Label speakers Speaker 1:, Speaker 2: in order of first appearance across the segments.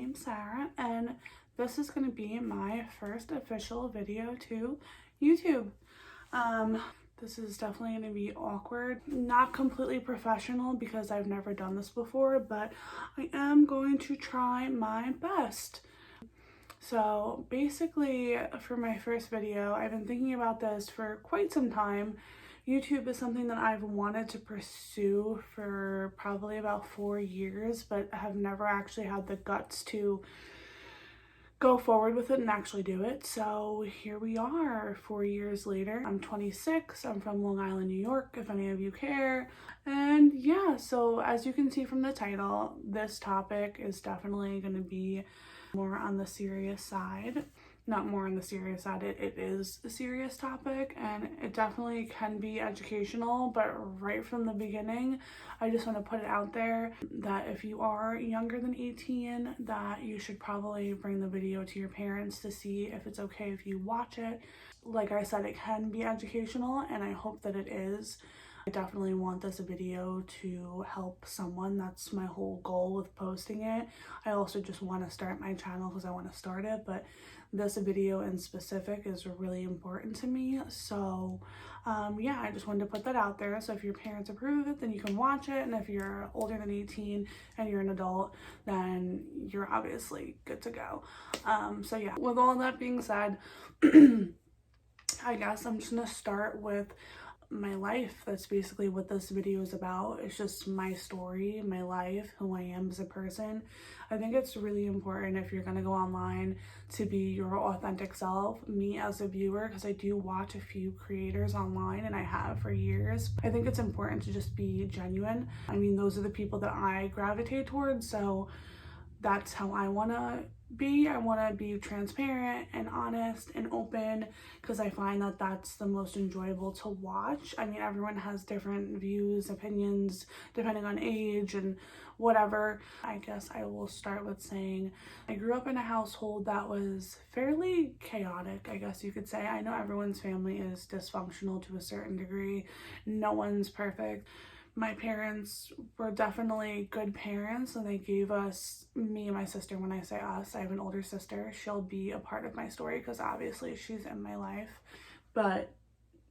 Speaker 1: name's Sarah, and this is going to be my first official video to YouTube. This is definitely going to be awkward, not completely professional because I've never done this before, but I am going to try my best. So basically, for my first video, I've been thinking about this for quite some time. YouTube is something that I've wanted to pursue for probably about 4 years, but have never actually had the guts to go forward with it and actually do it. So here we are 4 years later. I'm 26, I'm from Long Island, New York, if any of you care. And yeah, so as you can see from the title, this topic is definitely going to be more on the serious side. Not more on the serious side, it is a serious topic, and it definitely can be educational, but right from the beginning, I just want to put it out there that if you are younger than 18, that you should probably bring the video to your parents to see if it's okay if you watch it. Like I said, it can be educational, and I hope that it is. I definitely want this video to help someone. That's my whole goal with posting it. I also just want to start my channel because I want to start it, but this video in specific is really important to me. So yeah, I just wanted to put that out there. So if your parents approve of it, then you can watch it. And if you're older than 18 and you're an adult, then you're obviously good to go. So yeah, with all that being said, I guess I'm just gonna start with my life. That's basically what this video is about. It's just my story, my life, who I am as a person. I think it's really important if you're gonna go online to be your authentic self. Me as a viewer, because I do watch a few creators online and I have for years, I think it's important to just be genuine. I mean, those are the people that I gravitate towards, so that's how I want to be. I want to be transparent and honest and open because I find that that's the most enjoyable to watch. I mean, everyone has different views, opinions, depending on age and whatever. I guess I will start with saying I grew up in a household that was fairly chaotic, I guess you could say. I know everyone's family is dysfunctional to a certain degree. No one's perfect. My parents were definitely good parents, and they gave us, me and my sister, when I say us, I have an older sister. She'll be a part of my story because obviously she's in my life. But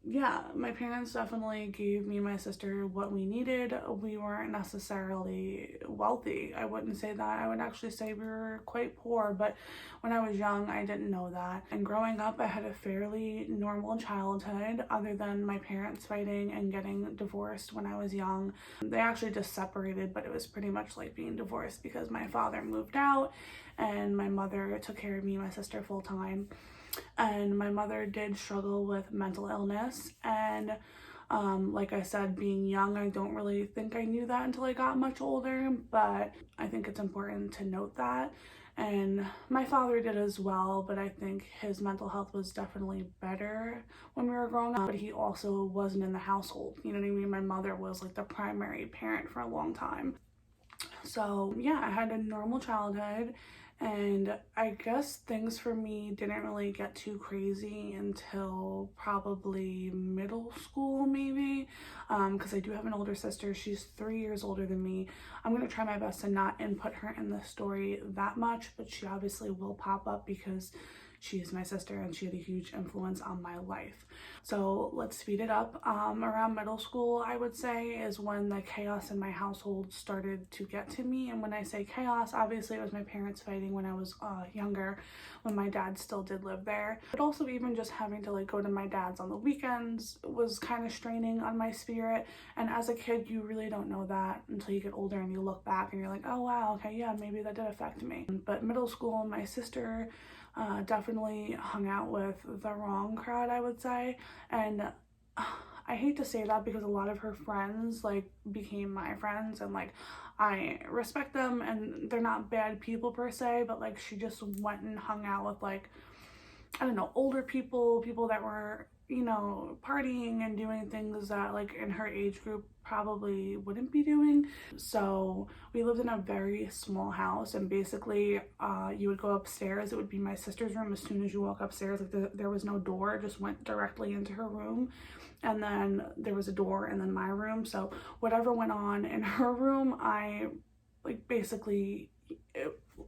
Speaker 1: yeah, my parents definitely gave me and my sister what we needed. We weren't necessarily wealthy. I wouldn't say that. I would actually say we were quite poor, but when I was young, I didn't know that. And growing up, I had a fairly normal childhood, other than my parents fighting and getting divorced when I was young. They actually just separated, but it was pretty much like being divorced because my father moved out and my mother took care of me and my sister full time. And my mother did struggle with mental illness, and like I said, being young, I don't really think I knew that until I got much older, but I think it's important to note that. And my father did as well, but I think his mental health was definitely better when we were growing up, but he also wasn't in the household, you know what I mean? My mother was like the primary parent for a long time. So yeah, I had a normal childhood, and I guess things for me didn't really get too crazy until probably middle school, maybe, because I do have an older sister. She's 3 years older than me. I'm going to try my best to not input her in the story that much, but she obviously will pop up because she's my sister and she had a huge influence on my life. So let's speed it up. Around middle school, I would say, is when the chaos in my household started to get to me. And when I say chaos, obviously it was my parents fighting when I was younger, when my dad still did live there. But also even just having to like go to my dad's on the weekends was kind of straining on my spirit. And as a kid, you really don't know that until you get older and you look back and you're like, oh wow, okay, yeah, maybe that did affect me. But middle school, my sister definitely hung out with the wrong crowd, I would say. And I hate to say that because a lot of her friends like became my friends, and like I respect them and they're not bad people per se, but like she just went and hung out with like, I don't know, older people that were, you know, partying and doing things that like in her age group probably wouldn't be doing. So we lived in a very small house, and basically you would go upstairs. It would be my sister's room. As soon as you walk upstairs, like there was no door, it just went directly into her room, and then there was a door and then my room. So whatever went on in her room, I like basically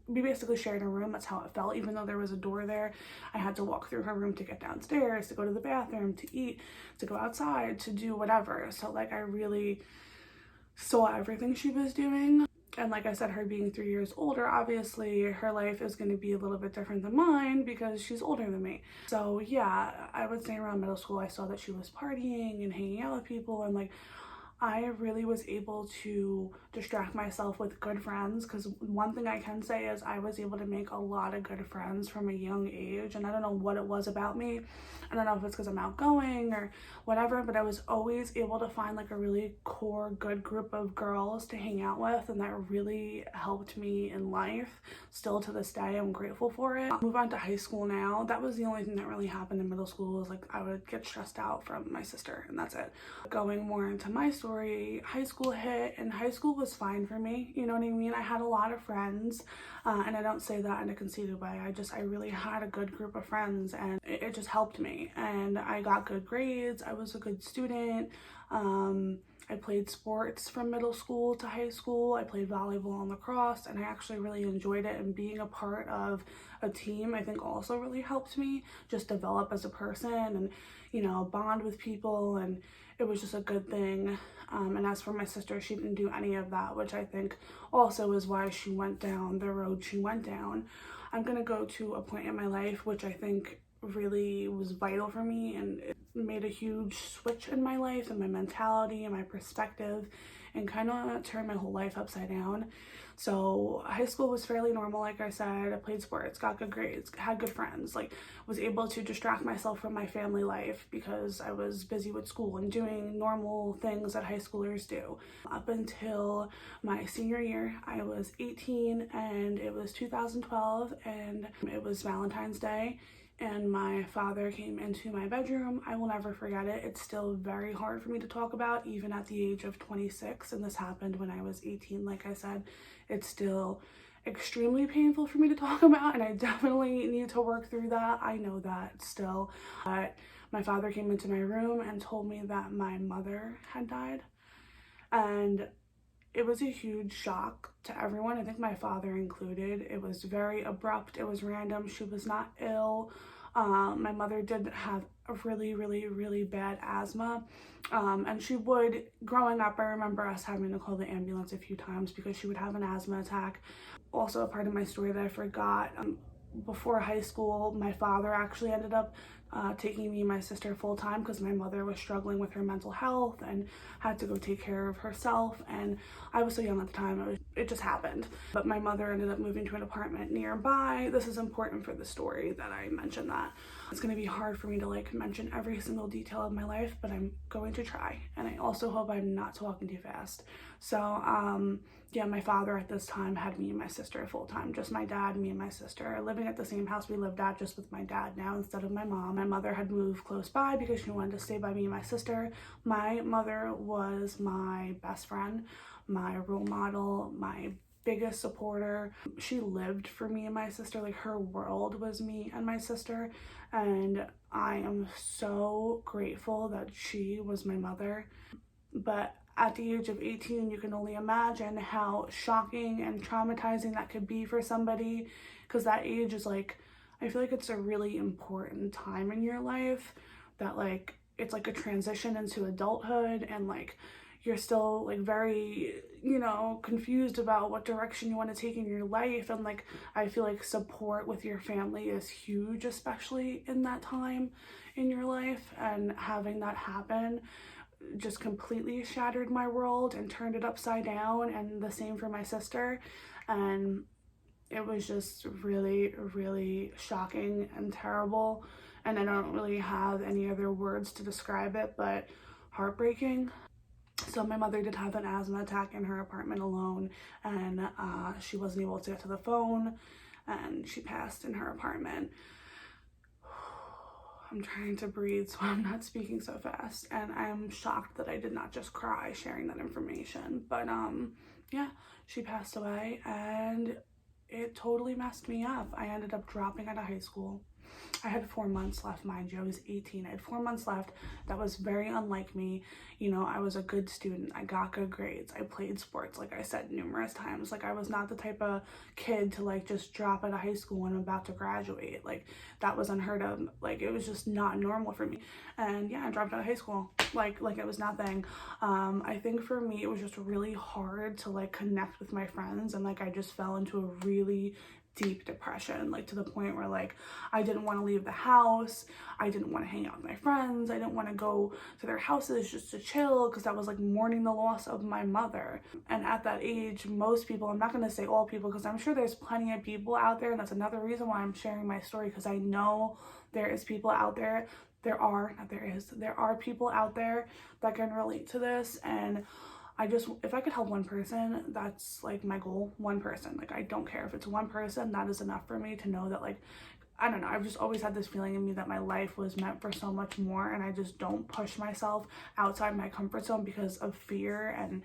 Speaker 1: we basically shared a room. That's how it felt. Even though there was a door there, I had to walk through her room to get downstairs, to go to the bathroom, to eat, to go outside, to do whatever. So like I really saw everything she was doing. And like I said, her being 3 years older, obviously her life is going to be a little bit different than mine because she's older than me. So yeah, I would say around middle school, I saw that she was partying and hanging out with people, and like I really was able to distract myself with good friends, because one thing I can say is I was able to make a lot of good friends from a young age, and I don't know what it was about me. I don't know if it's because I'm outgoing or whatever, but I was always able to find like a really core good group of girls to hang out with, and that really helped me in life. Still to this day, I'm grateful for it. I'll move on to high school now. That was the only thing that really happened in middle school, was like I would get stressed out from my sister, and that's it. Going more into my story, high school hit, and high school was fine for me, you know what I mean? I had a lot of friends, and I don't say that in a conceited way. I really had a good group of friends, and it just helped me, and I got good grades. I was a good student. I played sports from middle school to high school. I played volleyball and lacrosse, and I actually really enjoyed it, and being a part of a team I think also really helped me just develop as a person and, you know, bond with people, and it was just a good thing. And as for my sister, she didn't do any of that, which I think also is why she went down the road she went down. I'm gonna go to a point in my life which I think really was vital for me, and it made a huge switch in my life and my mentality and my perspective, and kind of turned my whole life upside down. So high school was fairly normal. Like I said, I played sports, got good grades, had good friends, like was able to distract myself from my family life because I was busy with school and doing normal things that high schoolers do. Up until my senior year, I was 18, and it was 2012, and it was Valentine's Day, and my father came into my bedroom. I will never forget it. It's still very hard for me to talk about, even at the age of 26, and this happened when I was 18. Like I said, it's still extremely painful for me to talk about, and I definitely need to work through that. I know that still. But my father came into my room and told me that my mother had died, and it was a huge shock to everyone, I think my father included. It was very abrupt, it was random. She was not ill. My mother did have a really bad asthma, and she would, growing up, I remember us having to call the ambulance a few times because she would have an asthma attack. Also, a part of my story that I forgot, before high school, my father actually ended up taking me and my sister full-time because my mother was struggling with her mental health and had to go take care of herself, and I was so young at the time, it just happened. But my mother ended up moving to an apartment nearby. This is important for the story that I mentioned that. It's going to be hard for me to like mention every single detail of my life, but I'm going to try, and I also hope I'm not talking too fast. So yeah, my father at this time had me and my sister full-time, just my dad, me and my sister, living at the same house we lived at, just with my dad now instead of my mom. My mother had moved close by because she wanted to stay by me and my sister. My mother was my best friend, my role model, my biggest supporter. She lived for me and my sister. Like, her world was me and my sister, and I am so grateful that she was my mother. But at the age of 18, you can only imagine how shocking and traumatizing that could be for somebody, because that age is like, I feel like it's a really important time in your life, that like it's like a transition into adulthood, and like you're still like very, you know, confused about what direction you want to take in your life. And like I feel like support with your family is huge, especially in that time in your life, and having that happen just completely shattered my world and turned it upside down, and the same for my sister. And it was just really shocking and terrible, and I don't really have any other words to describe it but heartbreaking. So my mother did have an asthma attack in her apartment alone, and she wasn't able to get to the phone, and she passed in her apartment. I'm trying to breathe so I'm not speaking so fast, and I'm shocked that I did not just cry sharing that information. But yeah, she passed away, and it totally messed me up. I ended up dropping out of high school. I had 4 months left, mind you. I was 18. I had 4 months left. That was very unlike me. You know, I was a good student. I got good grades. I played sports, like I said numerous times. Like, I was not the type of kid to like just drop out of high school when I'm about to graduate. Like, that was unheard of. Like, it was just not normal for me. And yeah, I dropped out of high school like it was nothing. I think for me it was just really hard to like connect with my friends, and like I just fell into a really deep depression, like to the point where like I didn't want to leave the house. I didn't want to hang out with my friends. I didn't want to go to their houses just to chill, because I was like mourning the loss of my mother. And at that age, most people, I'm not going to say all people, because I'm sure there's plenty of people out there, and that's another reason why I'm sharing my story, because I know there is people out there. There are people out there that can relate to this. And I just, if I could help one person, that's like my goal. One person. Like, I don't care if it's one person, that is enough for me to know that, like, I don't know, I've just always had this feeling in me that my life was meant for so much more, and I just don't push myself outside my comfort zone because of fear and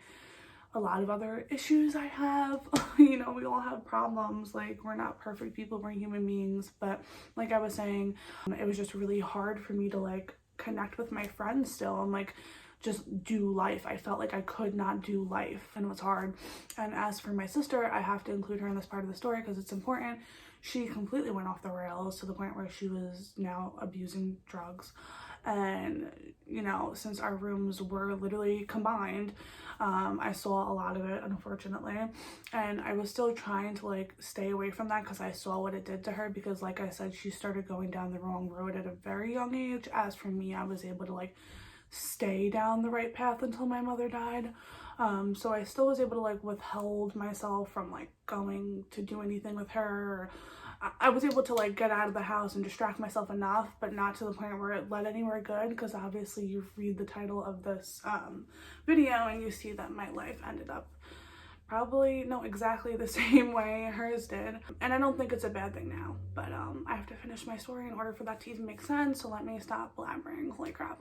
Speaker 1: a lot of other issues I have. You know, we all have problems. Like, we're not perfect people, we're human beings. But like I was saying, it was just really hard for me to like connect with my friends still and like just do life. I felt like I could not do life, and it was hard. And as for my sister, I have to include her in this part of the story because it's important. She completely went off the rails to the point where she was now abusing drugs. And you know, since our rooms were literally combined, I saw a lot of it, unfortunately, and I was still trying to like stay away from that because I saw what it did to her. Because like I said, she started going down the wrong road at a very young age. As for me, I was able to like stay down the right path until my mother died. So I still was able to like withhold myself from like going to do anything with her. I was able to like get out of the house and distract myself enough, but not to the point where it led anywhere good, because obviously you read the title of this video and you see that my life ended up probably exactly the same way hers did. And I don't think it's a bad thing now, but I have to finish my story in order for that to even make sense, so let me stop blabbering. Holy crap.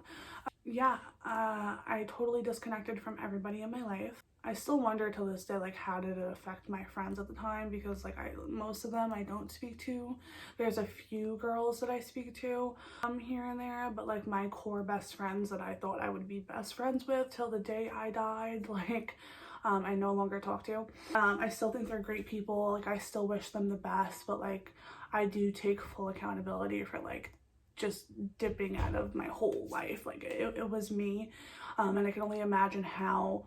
Speaker 1: Yeah, I totally disconnected from everybody in my life. I still wonder till this day, like, how did it affect my friends at the time? Because like most of them I don't speak to. There's a few girls that I speak to here and there, but like my core best friends that I thought I would be best friends with till the day I died, like, I no longer talk to. I still think they're great people. Like, I still wish them the best, but like I do take full accountability for like just dipping out of my whole life. Like, it was me, and I can only imagine how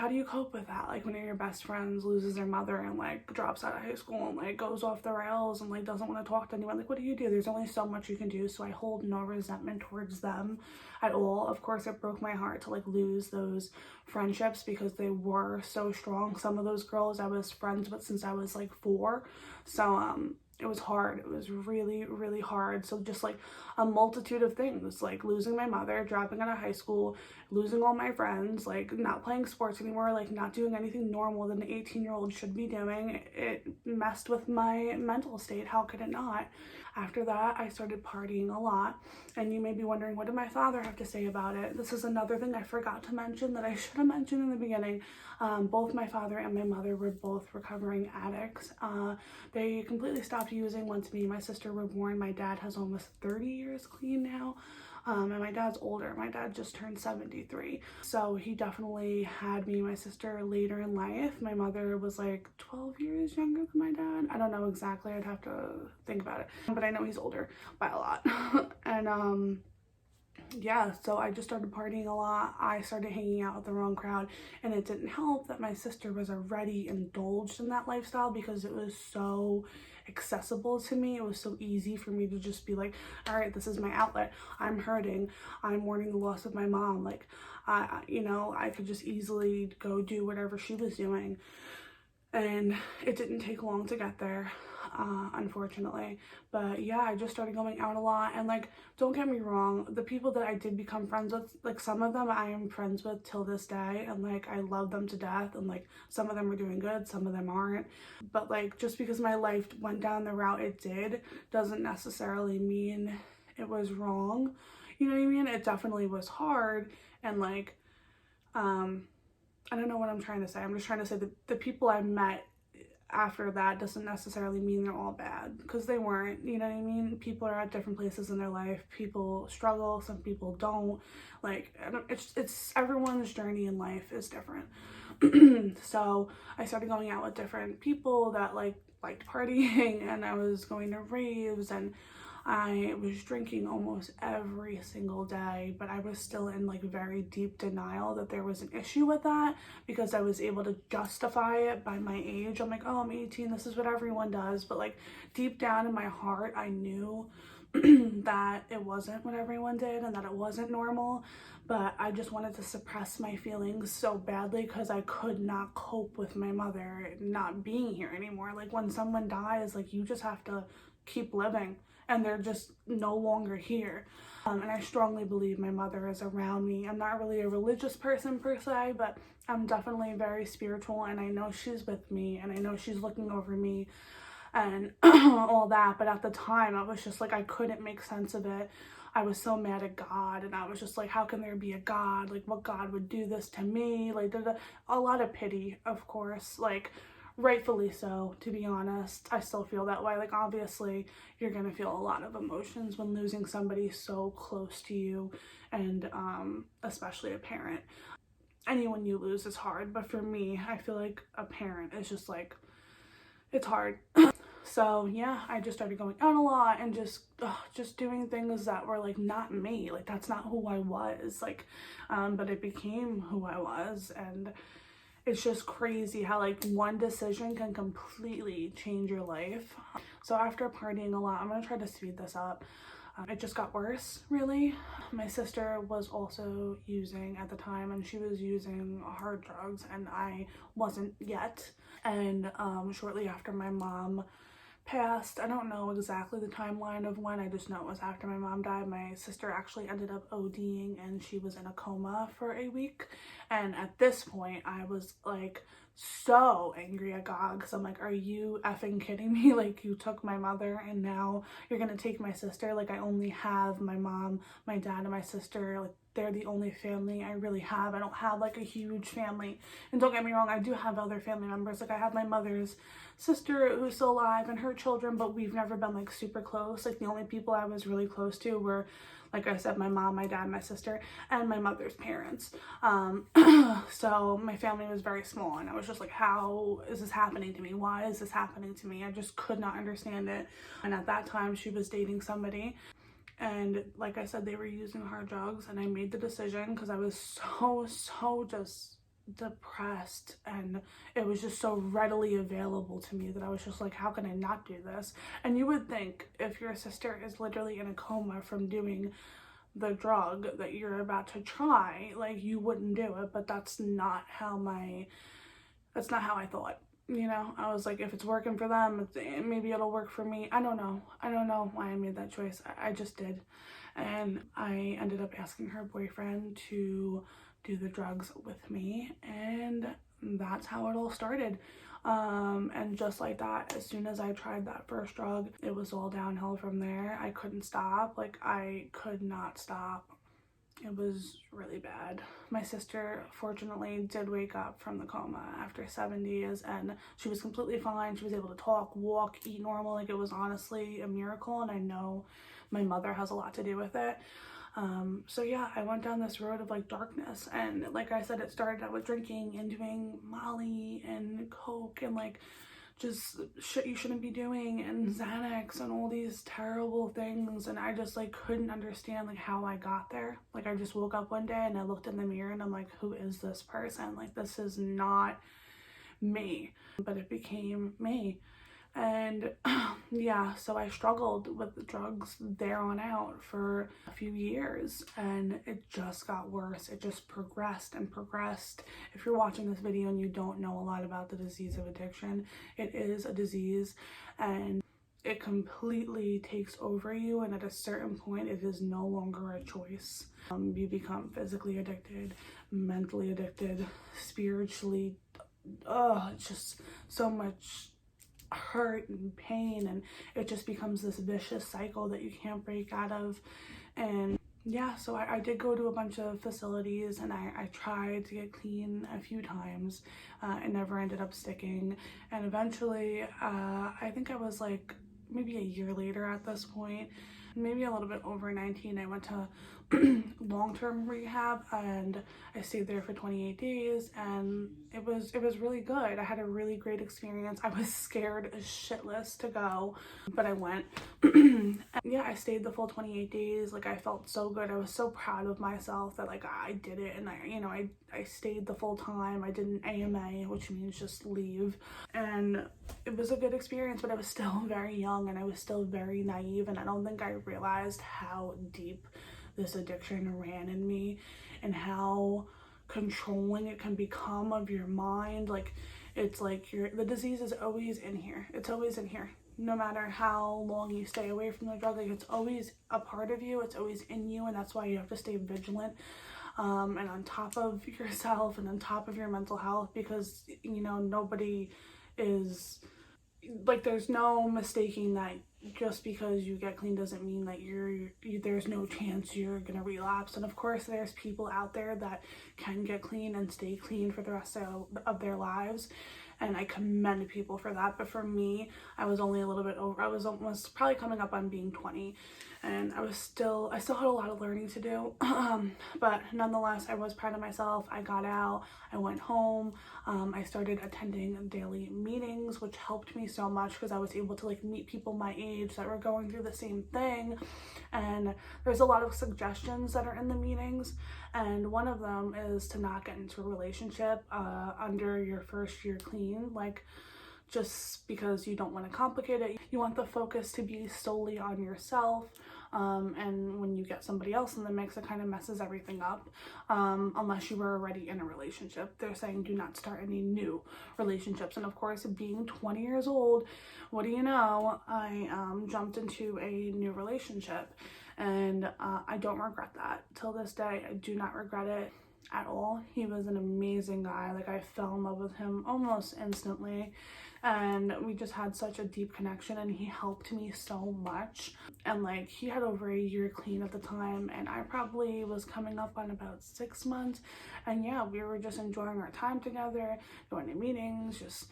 Speaker 1: do you cope with that? Like, when your best friends loses their mother and like drops out of high school and like goes off the rails and like doesn't want to talk to anyone. Like, what do? There's only so much you can do. So I hold no resentment towards them at all. Of course, it broke my heart to like lose those friendships because they were so strong. Some of those girls I was friends with since I was like 4. So it was hard. It was really, really hard. So just like a multitude of things, like losing my mother, dropping out of high school, losing all my friends, like not playing sports anymore, like not doing anything normal that an 18-year-old should be doing. It messed with my mental state. How could it not? After that, I started partying a lot. And you may be wondering, what did my father have to say about it? This is another thing I forgot to mention that I should have mentioned in the beginning. Both my father and my mother were both recovering addicts. They completely stopped using once me and my sister were born. My dad has almost 30 years clean now. And my dad's older. My dad just turned 73. So he definitely had me and my sister later in life. My mother was like 12 years younger than my dad. I don't know exactly. I'd have to think about it. But I know he's older by a lot. And yeah, so I just started partying a lot. I started hanging out with the wrong crowd, and it didn't help that my sister was already indulged in that lifestyle because it was so accessible to me. It was so easy for me to just be like, all right, this is my outlet. I'm hurting. I'm mourning the loss of my mom. Like, you know, I could just easily go do whatever she was doing. And it didn't take long to get there, unfortunately. But yeah, I just started going out a lot. And like, don't get me wrong, the people that I did become friends with, like some of them I am friends with till this day, and like I love them to death, and like some of them are doing good, some of them aren't. But like, just because my life went down the route it did doesn't necessarily mean it was wrong. You know what I mean? It definitely was hard, and like I don't know what I'm trying to say. I'm just trying to say that the people I met after that doesn't necessarily mean they're all bad, because they weren't, you know what I mean? People are at different places in their life. People struggle, some people don't. Like, it's everyone's journey in life is different. So I started going out with different people that liked partying, and I was going to raves, and I was drinking almost every single day, but I was still in like very deep denial that there was an issue with that, because I was able to justify it by my age. I'm like, oh, I'm 18, this is what everyone does. But like deep down in my heart, I knew that it wasn't what everyone did and that it wasn't normal. But I just wanted to suppress my feelings so badly because I could not cope with my mother not being here anymore. Like, when someone dies, like, you just have to keep living, and they're just no longer here. And I strongly believe my mother is around me. I'm not really a religious person per se, but I'm definitely very spiritual, and I know she's with me, and I know she's looking over me and all that. But at the time, I was just like, I couldn't make sense of it. I was so mad at God, and I was just like, how can there be a God? Like, what God would do this to me? Like, there's a lot of pity, of course, like, rightfully so, to be honest. I still feel that way. Like, obviously, you're gonna feel a lot of emotions when losing somebody so close to you, and especially a parent. Anyone you lose is hard, but for me, I feel like a parent is just like, it's hard. So yeah, I just started going out a lot and just doing things that were like not me. Like, that's not who I was. Like, but it became who I was, and it's just crazy how like one decision can completely change your life. So after partying a lot, I'm gonna try to speed this up. It just got worse, really. My sister was also using at the time, and she was using hard drugs, and I wasn't yet. And shortly after my mom passed, I don't know exactly the timeline of when, I just know it was after my mom died, my sister actually ended up ODing, and she was in a coma for a week. And at this point, I was like so angry at God, because I'm like, are you effing kidding me? Like, you took my mother, and now you're gonna take my sister. Like, I only have my mom, my dad, and my sister. Like, they're the only family I really have. I don't have like a huge family. And don't get me wrong, I do have other family members. Like, I have my mother's sister who's still alive and her children, but we've never been like super close. Like, the only people I was really close to were, like I said, my mom, my dad, my sister, and my mother's parents. So my family was very small, and I was just like, how is this happening to me? Why is this happening to me? I just could not understand it. And at that time, she was dating somebody, and like I said, they were using hard drugs, and I made the decision because I was so just depressed, and it was just so readily available to me that I was just like, how can I not do this? And you would think, if your sister is literally in a coma from doing the drug that you're about to try, like, you wouldn't do it. But that's not how I thought. You know, I was like, if it's working for them, maybe it'll work for me. I don't know why I made that choice. I just did. And I ended up asking her boyfriend to do the drugs with me, and that's how it all started. And just like that, as soon as I tried that first drug, it was all downhill from there. I couldn't stop. Like, I could not stop. It was really bad. My sister, fortunately, did wake up from the coma after 7 days, and she was completely fine. She was able to talk, walk, eat normal. Like, it was honestly a miracle, and I know my mother has a lot to do with it. So yeah, I went down this road of like darkness, and like I said, it started out with drinking and doing Molly and Coke and like just shit you shouldn't be doing, and Xanax and all these terrible things. And I just like couldn't understand like how I got there. Like, I just woke up one day and I looked in the mirror and I'm like, who is this person? Like, this is not me. But it became me. And yeah, so I struggled with the drugs there on out for a few years, and it just got worse. It just progressed and progressed. If you're watching this video and you don't know a lot about the disease of addiction, it is a disease, and it completely takes over you, and at a certain point it is no longer a choice. You become physically addicted, mentally addicted, spiritually. It's just so much hurt and pain, and it just becomes this vicious cycle that you can't break out of. And yeah, so I did go to a bunch of facilities, and I tried to get clean a few times. It never ended up sticking. And eventually, I think I was like maybe a year later at this point, maybe a little bit over 19, I went to long-term rehab, and I stayed there for 28 days, and it was really good. I had a really great experience. I was scared as shitless to go, but I went. Yeah, I stayed the full 28 days. Like, I felt so good. I was so proud of myself that like I did it, and I stayed the full time. I did an AMA, which means just leave, and it was a good experience, but I was still very young, and I was still very naive, and I don't think I realized how deep this addiction ran in me, and how controlling it can become of your mind. Like, it's like the disease is always in here. It's always in here. No matter how long you stay away from the drug, like, it's always a part of you. It's always in you, and that's why you have to stay vigilant, and on top of yourself, and on top of your mental health, because nobody is like, there's no mistaking that just because you get clean doesn't mean that there's no chance you're gonna relapse. And of course, there's people out there that can get clean and stay clean for the rest of their lives, and I commend people for that. But for me, I was only a little bit over. I was almost probably coming up on being 20, and I still had a lot of learning to do. But nonetheless, I was proud of myself. I got out, I went home, I started attending daily meetings, which helped me so much, because I was able to like meet people my age that were going through the same thing. And there's a lot of suggestions that are in the meetings, and one of them is to not get into a relationship under your first year clean, like, just because you don't want to complicate it. You want the focus to be solely on yourself. And when you get somebody else in the mix, it kind of messes everything up, unless you were already in a relationship. They're saying do not start any new relationships. And of course, being 20 years old, what do you know, I jumped into a new relationship, and I don't regret that. Till this day, I do not regret it at all. He was an amazing guy. Like, I fell in love with him almost instantly, and we just had such a deep connection, and he helped me so much. And like, he had over a year clean at the time, and I probably was coming up on about 6 months. And yeah, we were just enjoying our time together, going to meetings, just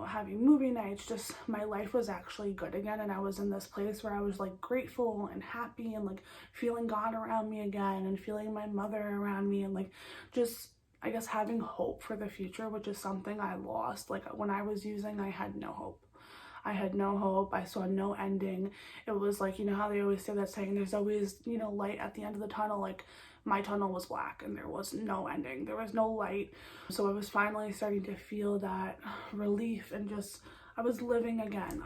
Speaker 1: having movie nights. Just, my life was actually good again, and I was in this place where I was like grateful and happy, and like feeling God around me again, and feeling my mother around me, and like, just, I guess, having hope for the future, which is something I lost. Like, when I was using, I had no hope. I had no hope. I saw no ending. It was like, how they always say that saying, there's always, light at the end of the tunnel. Like, my tunnel was black, and there was no ending. There was no light. So I was finally starting to feel that relief, and just, I was living again.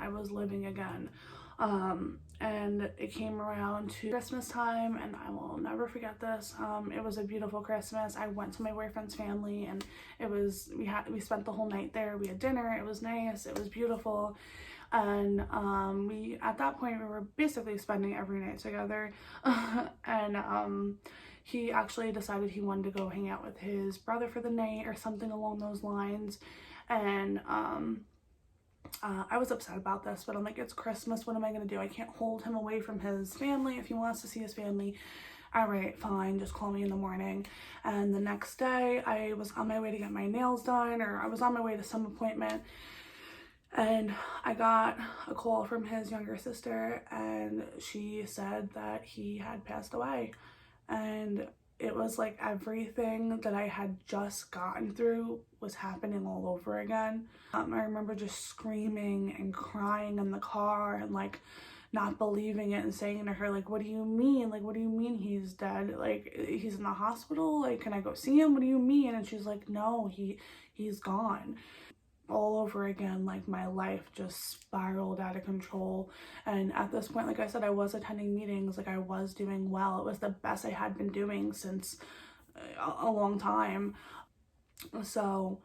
Speaker 1: And it came around to Christmas time, and I will never forget this. It was a beautiful Christmas. I went to my boyfriend's family, and we spent the whole night there. We had dinner. It was nice. It was beautiful. And at that point, we were basically spending every night together. And he actually decided he wanted to go hang out with his brother for the night, or something along those lines. And I was upset about this, but I'm like, it's Christmas, what am I going to do? I can't hold him away from his family. If he wants to see his family, all right, fine, just call me in the morning. And the next day, I was on my way to get my nails done, or I was on my way to some appointment, and I got a call from his younger sister, and she said that he had passed away. And it was like everything that I had just gotten through was happening all over again. I remember just screaming and crying in the car, and like not believing it, and saying to her, like, what do you mean? Like, what do you mean he's dead? Like, he's in the hospital? Like, can I go see him? What do you mean? And she's like, no, he's gone. All over again, like, my life just spiraled out of control. And at this point, like I said, I was attending meetings, like, I was doing well. It was the best I had been doing since a long time. So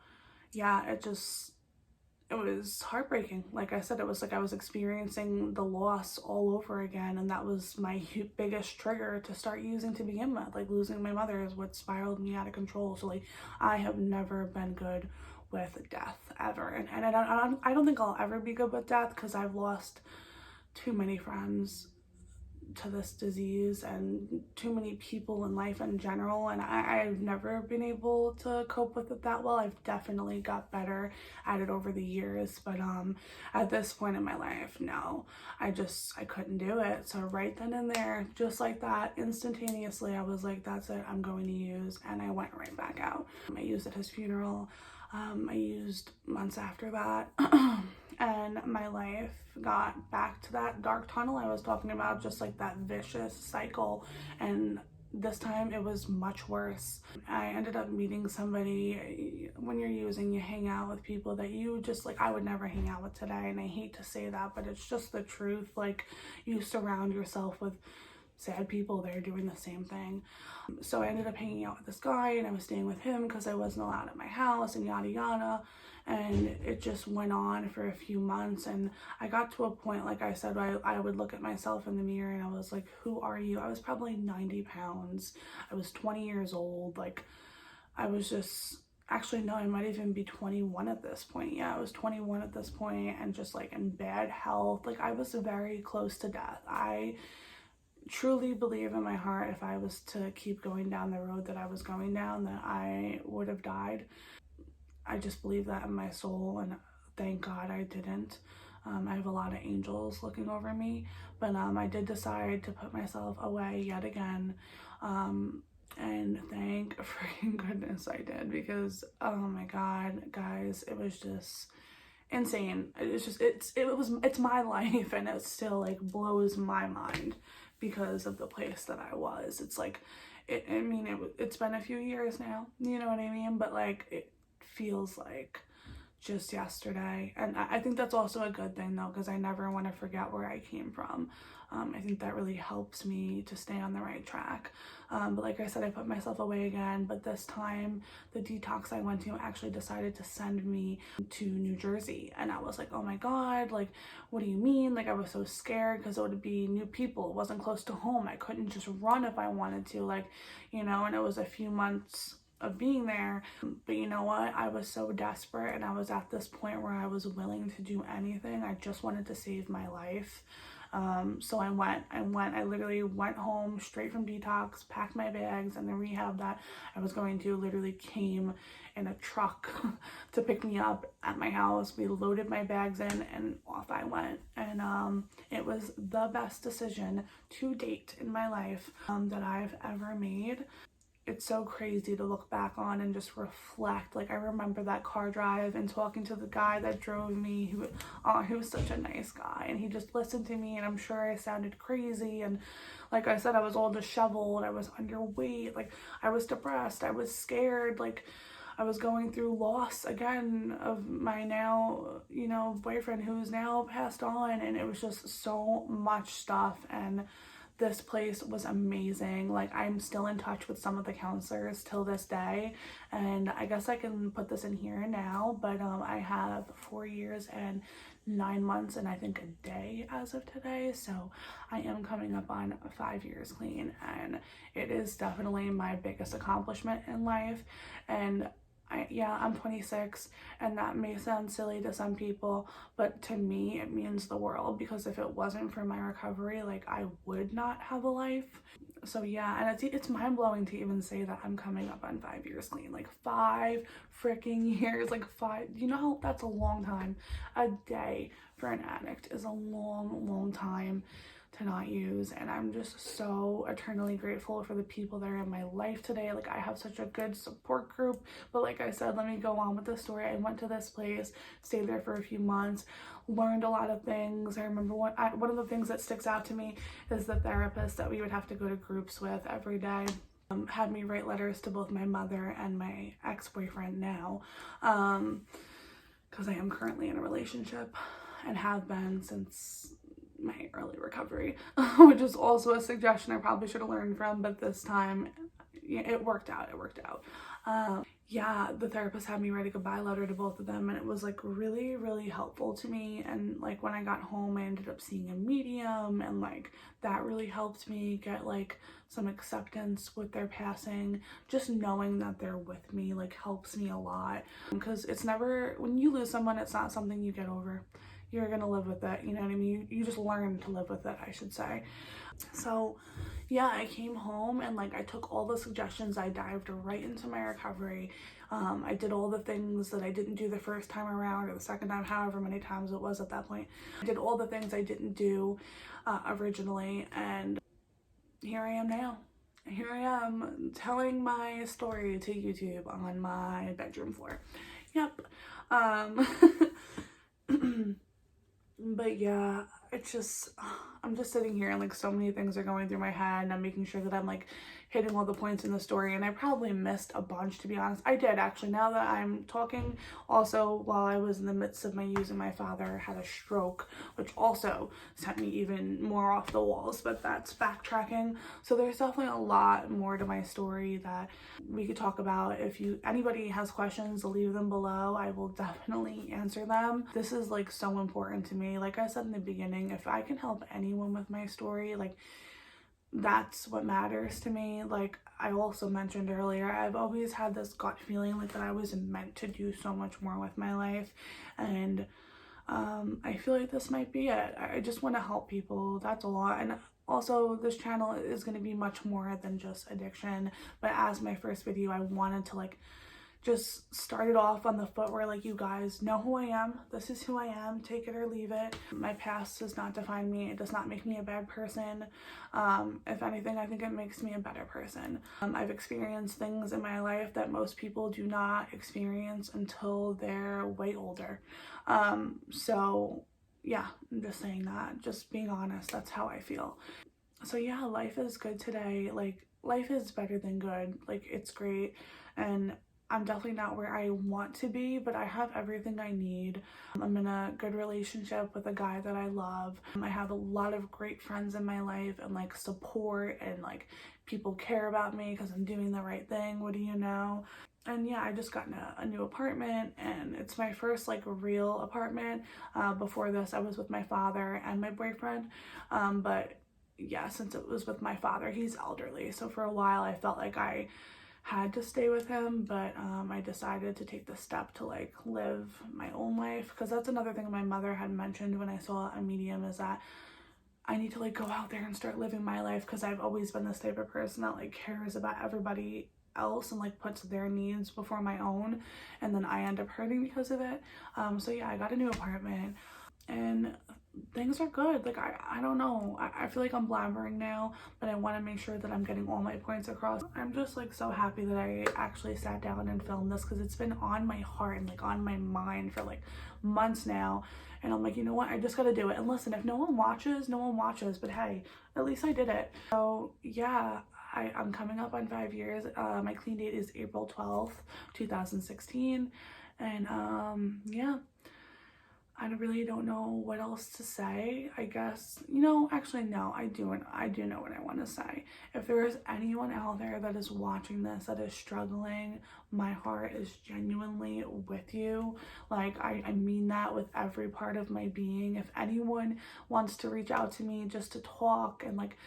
Speaker 1: yeah, it was heartbreaking. Like I said, it was like I was experiencing the loss all over again, and that was my biggest trigger to start using to begin with. Like, losing my mother is what spiraled me out of control. So like, I have never been good with death ever, and I don't think I'll ever be good with death, because I've lost too many friends to this disease and too many people in life in general, and I've never been able to cope with it that well. I've definitely got better at it over the years, but at this point in my life, no, I couldn't do it. So right then and there, just like that, instantaneously, I was like, that's it, I'm going to use, and I went right back out. I used at his funeral. I used months after that. And my life got back to that dark tunnel I was talking about, just like that vicious cycle. And this time it was much worse. I ended up meeting somebody. When you're using, you hang out with people that you just like, I would never hang out with today. And I hate to say that, but it's just the truth. Like, you surround yourself with sad people, they're doing the same thing. So I ended up hanging out with this guy, and I was staying with him because I wasn't allowed at my house and yada yada. And it just went on for a few months, and I got to a point, like I said, I would look at myself in the mirror and I was like, who are you? I was probably 90 pounds. I was 20 years old. Like, I was just, actually no, I might even be 21 at this point. Yeah, I was 21 at this point, and just like in bad health. Like, I was very close to death. I truly believe in my heart, if I was to keep going down the road that I was going down, that I would have died. I just believe that in my soul, and thank God I didn't. I have a lot of angels looking over me, but I did decide to put myself away yet again, and thank freaking goodness I did, because oh my God, guys, it was just insane. It's my life, and it still like blows my mind because of the place that I was. It's like, it's been a few years now, you know what I mean? But like, it feels like just yesterday. And I think that's also a good thing though, because I never want to forget where I came from. I think that really helps me to stay on the right track. But like I said, I put myself away again, but this time the detox I went to actually decided to send me to New Jersey. And I was like, oh my God, like, what do you mean? Like, I was so scared because it would be new people. It wasn't close to home. I couldn't just run if I wanted to, like, you know, and it was a few months of being there. But you know what? I was so desperate, and I was at this point where I was willing to do anything. I just wanted to save my life. So I literally went home straight from detox, packed my bags, and the rehab that I was going to literally came in a truck to pick me up at my house. We loaded my bags in, and off I went. And it was the best decision to date in my life that I've ever made. It's so crazy to look back on and just reflect. Like, I remember that car drive and talking to the guy that drove me, he was such a nice guy, and he just listened to me, and I'm sure I sounded crazy, and like I said, I was all disheveled, I was underweight, like, I was depressed, I was scared, like, I was going through loss again of my now, you know, boyfriend who's now passed on, and it was just so much stuff. And this place was amazing. Like, I'm still in touch with some of the counselors till this day, and I guess I can put this in here now, but I have 4 years and 9 months and I think a day as of today, so I am coming up on 5 years clean, and it is definitely my biggest accomplishment in life. And I'm 26, and that may sound silly to some people, but to me it means the world, because if it wasn't for my recovery, like, I would not have a life. So yeah, and it's mind-blowing to even say that I'm coming up on 5 years clean. Like, 5 freaking years, like 5, you know, that's a long time. A day for an addict is a long time to not use, and I'm just so eternally grateful for the people that are in my life today. Like, I have such a good support group. But like I said, let me go on with the story. I went to this place, stayed there for a few months, learned a lot of things. I remember one of the things that sticks out to me is the therapist that we would have to go to groups with every day had me write letters to both my mother and my ex-boyfriend now, because I am currently in a relationship and have been since my early recovery, which is also a suggestion I probably should have learned from, but this time it worked out. Yeah, the therapist had me write a goodbye letter to both of them, and it was like really helpful to me. And like, when I got home, I ended up seeing a medium, and like, that really helped me get like some acceptance with their passing. Just knowing that they're with me like helps me a lot, because it's never, when you lose someone, it's not something you get over. you're gonna live with it, you know what I mean? You just learn to live with it, I should say. So yeah, I came home and like I took all the suggestions, I dived right into my recovery. I did all the things that I didn't do the first time around or the second time, however many times it was at that point. I did all the things I didn't do originally, and here I am now. Here I am telling my story to YouTube on my bedroom floor. Yep. But yeah, it's just, I'm just sitting here and like so many things are going through my head, and I'm making sure that I'm like hitting all the points in the story, and I probably missed a bunch, to be honest. I did actually, now that I'm talking. Also, while I was in the midst of my using, my father had a stroke, which also sent me even more off the walls, but that's backtracking. So there's definitely a lot more to my story that we could talk about. If anybody has questions, leave them below. I will definitely answer them. This is like so important to me. Like I said in the beginning, if I can help anyone with my story, like that's what matters to me. Like I also mentioned earlier, I've always had this gut feeling like that I was meant to do so much more with my life, and I feel like this might be it. I just want to help people, that's a lot. And also, this channel is going to be much more than just addiction, but as my first video, I wanted to like just started off on the foot where like, you guys know who I am. This is who I am. Take it or leave it. My past does not define me. It does not make me a bad person. If anything, I think it makes me a better person. I've experienced things in my life that most people do not experience until they're way older. So yeah, I'm just saying that, just being honest, that's how I feel. So yeah, life is good today. Like life is better than good. Like it's great, and I'm definitely not where I want to be, but I have everything I need. I'm in a good relationship with a guy that I love. I have a lot of great friends in my life, and like support, and like people care about me because I'm doing the right thing. What do you know? And yeah, I just got a new apartment, and it's my first like real apartment. Before this, I was with my father and my boyfriend. But yeah, since it was with my father, he's elderly. So for a while I felt like I had to stay with him, but I decided to take the step to like live my own life, because that's another thing my mother had mentioned when I saw a medium, is that I need to like go out there and start living my life, because I've always been this type of person that like cares about everybody else and like puts their needs before my own, and then I end up hurting because of it. So yeah, I got a new apartment and things are good. Like I don't know, I feel like I'm blabbering now, but I want to make sure that I'm getting all my points across. I'm just like so happy that I actually sat down and filmed this, because it's been on my heart and like on my mind for like months now, and I'm like, you know what, I just gotta do it. And listen, if no one watches, no one watches, but hey, at least I did it. So yeah, I'm coming up on 5 years. My clean date is April 12th 2016, and yeah, I really don't know what else to say. I guess, you know, actually no, I do know what I want to say. If there is anyone out there that is watching this that is struggling, my heart is genuinely with you. Like I mean that with every part of my being. If anyone wants to reach out to me just to talk and like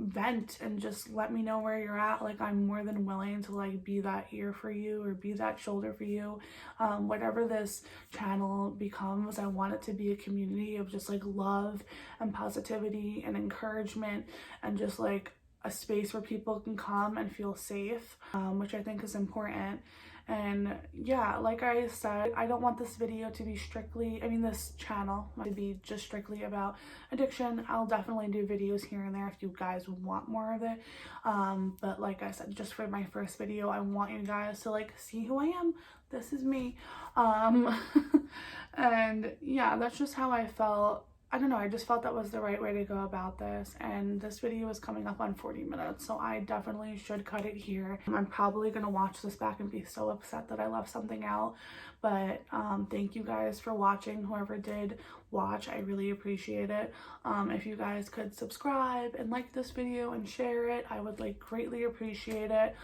Speaker 1: vent and just let me know where you're at, like I'm more than willing to like be that ear for you or be that shoulder for you. Whatever this channel becomes, I want it to be a community of just like love and positivity and encouragement, and just like a space where people can come and feel safe, which I think is important. And yeah, like I said, I don't want this video to be strictly, this channel to be just strictly about addiction. I'll definitely do videos here and there if you guys want more of it. But like I said, just for my first video, I want you guys to like see who I am. This is me. And yeah, that's just how I felt. I don't know, I just felt that was the right way to go about this, and this video is coming up on 40 minutes, so I definitely should cut it here. I'm probably gonna watch this back and be so upset that I left something out, but thank you guys for watching. Whoever did watch, I really appreciate it. If you guys could subscribe and like this video and share it, I would like greatly appreciate it.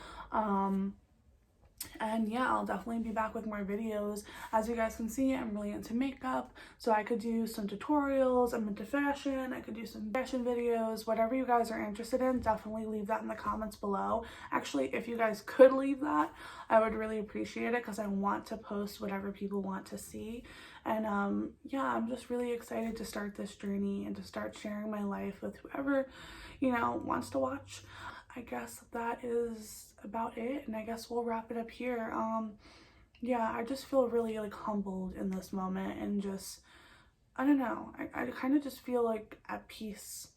Speaker 1: And yeah, I'll definitely be back with more videos. As you guys can see, I'm really into makeup, so I could do some tutorials. I'm into fashion. I could do some fashion videos. Whatever you guys are interested in, definitely leave that in the comments below. Actually, if you guys could leave that, I would really appreciate it, because I want to post whatever people want to see. And yeah, I'm just really excited to start this journey and to start sharing my life with whoever, you know, wants to watch. I guess that is about it, and I guess we'll wrap it up here. Yeah, I just feel really like humbled in this moment, and just, I don't know, I kind of just feel like at peace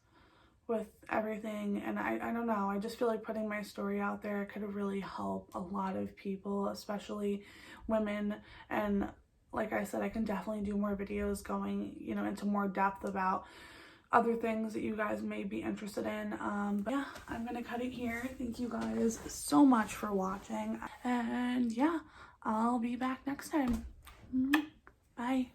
Speaker 1: with everything. And I don't know, I just feel like putting my story out there could really help a lot of people, especially women. And like I said, I can definitely do more videos going, you know, into more depth about other things that you guys may be interested in. But yeah, I'm gonna cut it here. Thank you guys so much for watching, and yeah, I'll be back next time. Bye.